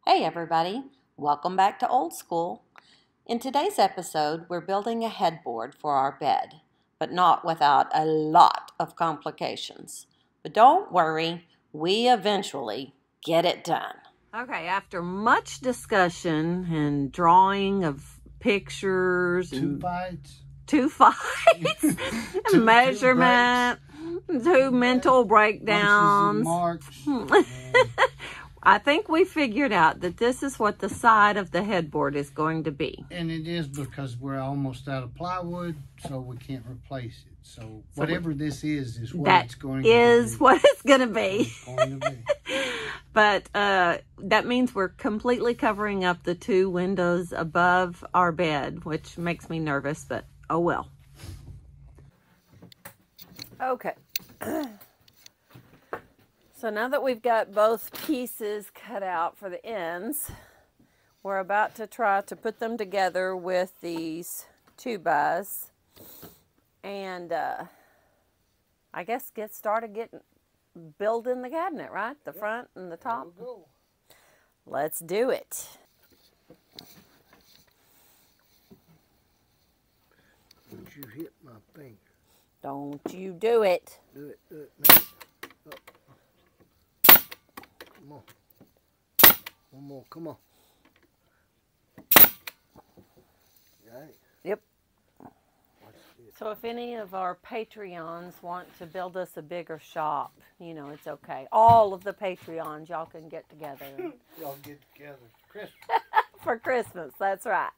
Hey everybody, welcome back to Old School. In today's episode, we're building a headboard for our bed, but not without a lot of complications. But don't worry, we eventually get it done. Okay, after much discussion and drawing of pictures and two fights, measurement, two mental breakdowns. I think we figured out that this is what the side of the headboard is going to be. And it is because we're almost out of plywood, so we can't replace it. So whatever this is what it's going to be. That is what it's going to be. But that means we're completely covering up the two windows above our bed, which makes me nervous, but oh well. Okay. So now that we've got both pieces cut out for the ends, we're about to try to put them together with these 2x and I guess get started building the cabinet, right? The front and the top. Let's do it. Don't you hit my finger. Don't you do it. Do it now. Come on. One more, come on. Right. Yep. So if any of our Patreons want to build us a bigger shop, you know, it's okay. All of the Patreons, y'all can get together. Y'all get together for Christmas. For Christmas, that's right.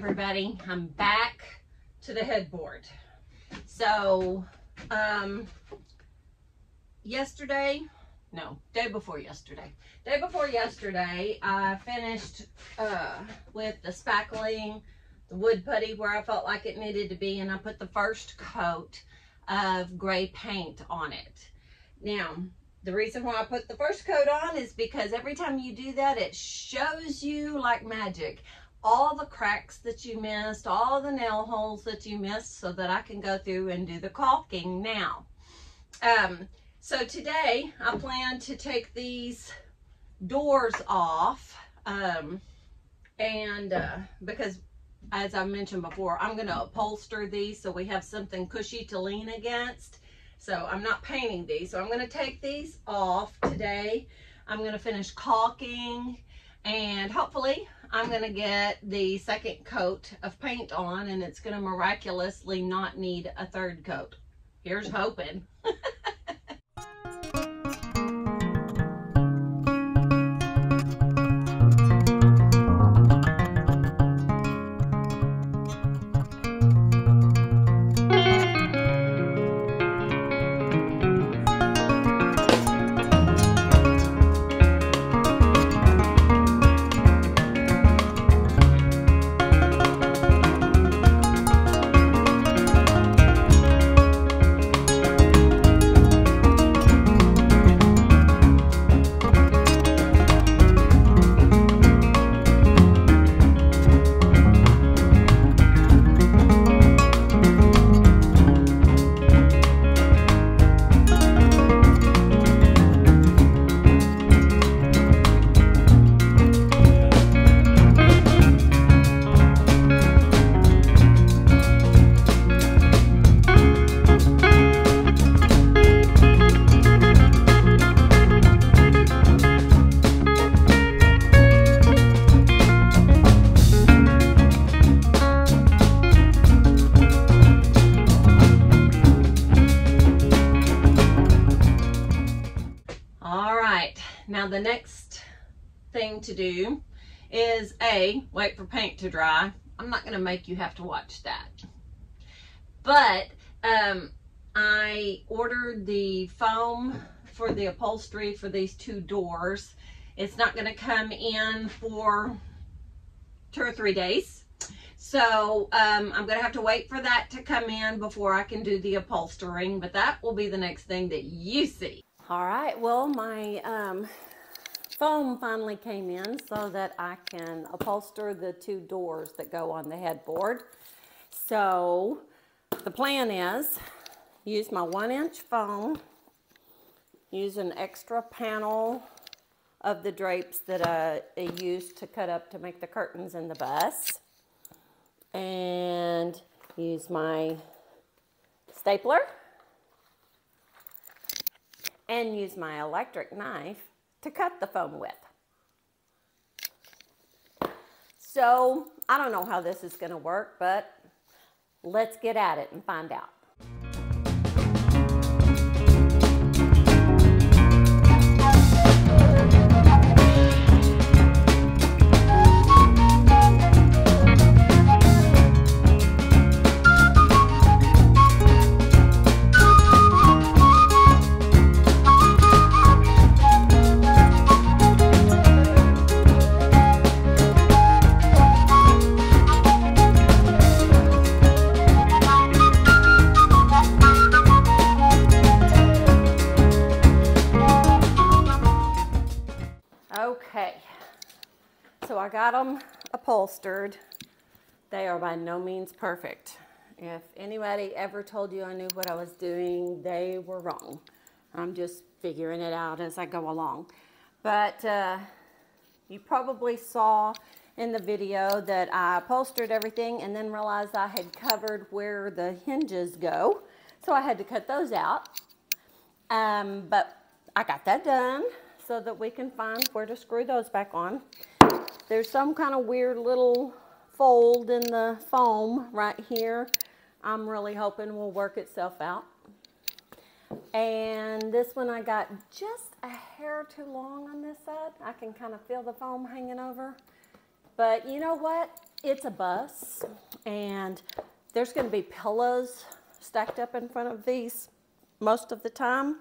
everybody, I'm back to the headboard. So day before yesterday I finished with the spackling the wood putty where I felt like it needed to be, and I put the first coat of gray paint on it. Now the reason why I put the first coat on is because every time you do that, it shows you like magic all the cracks that you missed, all the nail holes that you missed, so that I can go through and do the caulking now. So today I plan to take these doors off, because as I mentioned before, I'm going to upholster these so we have something cushy to lean against. So I'm not painting these. So I'm going to take these off today. I'm going to finish caulking, and hopefully I'm going to get the second coat of paint on, and it's going to miraculously not need a third coat. Here's hoping. Now the next thing to do is wait for paint to dry. I'm not going to make you have to watch that. But I ordered the foam for the upholstery for these two doors. It's not going to come in for 2 or 3 days. So I'm going to have to wait for that to come in before I can do the upholstering. But that will be the next thing that you see. All right, well, my foam finally came in so that I can upholster the two doors that go on the headboard. So the plan is use my 1-inch foam, use an extra panel of the drapes that I used to cut up to make the curtains in the bus, and use my stapler, and use my electric knife to cut the foam with. So I don't know how this is going to work, but let's get at it and find out. Okay, so I got them upholstered. They are by no means perfect. If anybody ever told you I knew what I was doing, they were wrong. I'm just figuring it out as I go along. But you probably saw in the video that I upholstered everything and then realized I had covered where the hinges go. So I had to cut those out. But I got that done so that we can find where to screw those back on. There's some kind of weird little fold in the foam right here. I'm really hoping will work itself out. And this one I got just a hair too long on this side. I can kind of feel the foam hanging over. But you know what? It's a bus, and there's going to be pillows stacked up in front of these most of the time,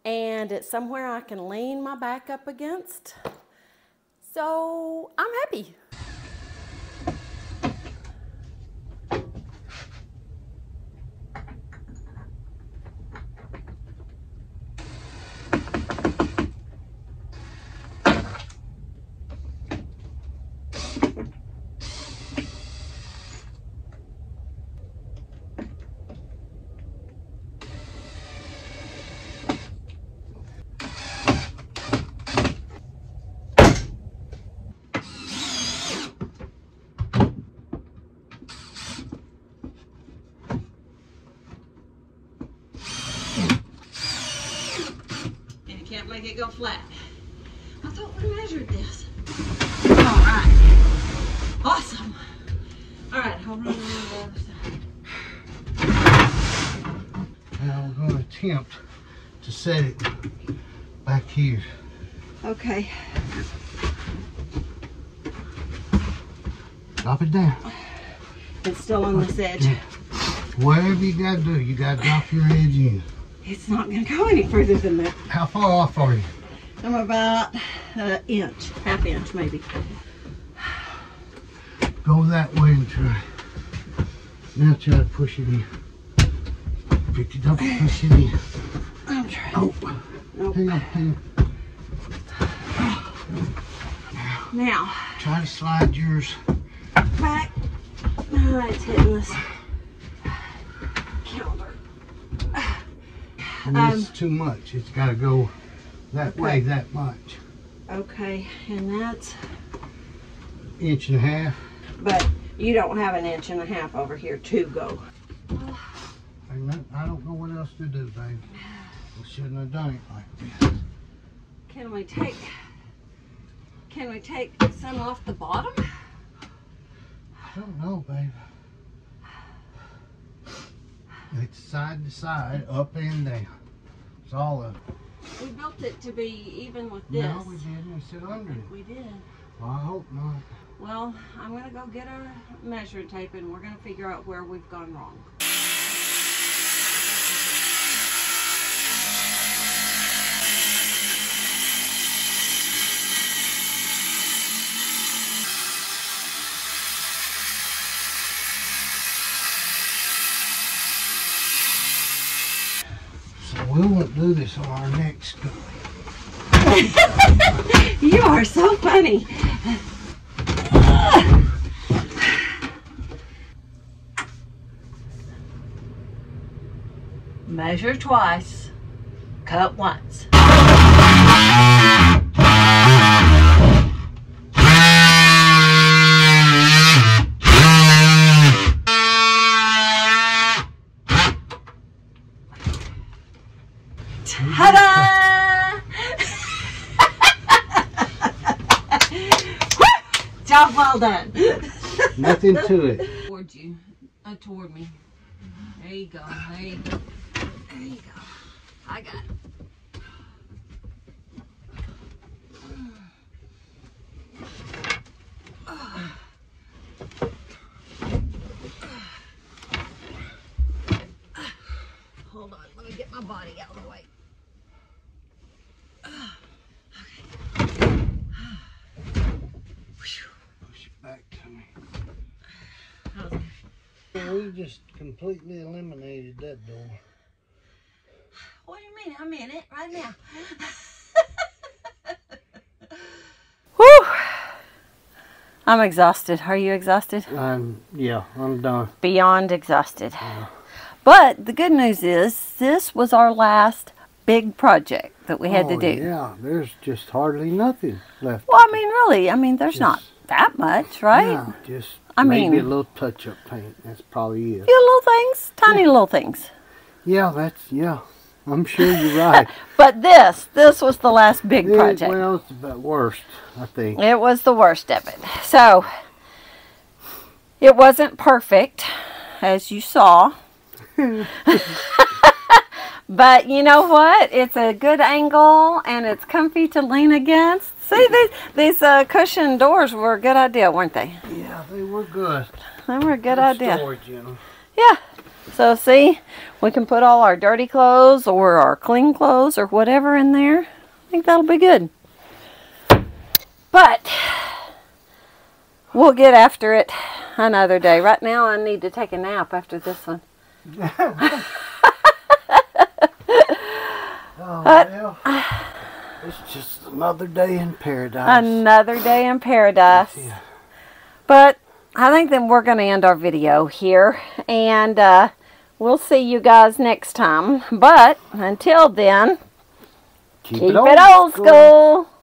and it's somewhere I can lean my back up against. So I'm happy. Can't make it go flat. I thought we measured this. All right. Awesome. All right, hold on to the other side. Now we're going to attempt to set it back here. Okay. Drop it down. It's still on this edge. Whatever you got to do, you got to drop your edge in. It's not going to go any further than that. How far off are you? I'm about an inch, half inch maybe. Go that way and try. Now try to push it in. Pick it up and push it in. I'm trying. Oh, Nope. hang on. Now, Try to slide yours. back. Oh, it's hitting this counter. And it's too much. It's got to go that way that much. Okay, and that's, Inch and a half. but you don't have an inch and a half over here to go. I don't know what else to do, babe. We shouldn't have done it like this. Can we take some off the bottom? I don't know, babe. It's side to side, up and down. It's all up. We built it to be even with this. No, we didn't. We said under it. We did. Well, I hope not. Well, I'm going to go get our measuring tape and we're going to figure out where we've gone wrong. So we won't do this on our next go. You are so funny. Measure twice, cut once. Ta-da! Job well done. Nothing to it. Toward you, toward me. There you go. There you go. There you go. I got it. Hold on. Let me get my body out of the way. Push it back to me. How's it? We just completely eliminated that door. What do you mean? I'm in it right now. Whew! I'm exhausted. Are you exhausted? Yeah, I'm done. Beyond exhausted. Yeah. But the good news is this was our last big project that we had to do. Yeah, there's just hardly nothing left. Well, I mean, really, I mean, there's not that much, right? Yeah, just I maybe mean, a little touch-up paint. That's probably it. few little things, tiny little things. Yeah, I'm sure you're right. But this was the last big project. Well, it's the worst, I think. It was the worst of it. So, it wasn't perfect, as you saw. But you know what? It's a good angle and it's comfy to lean against. See, these cushion doors were a good idea, weren't they? Yeah, They were good. They were a good idea. Storage in them. Yeah. So see, we can put all our dirty clothes or our clean clothes or whatever in there. I think that'll be good. But we'll get after it another day. Right now I need to take a nap after this one. Oh, well, it's just another day in paradise. Another day in paradise. Yeah. But I think then we're going to end our video here. And we'll see you guys next time. But until then, keep it old school.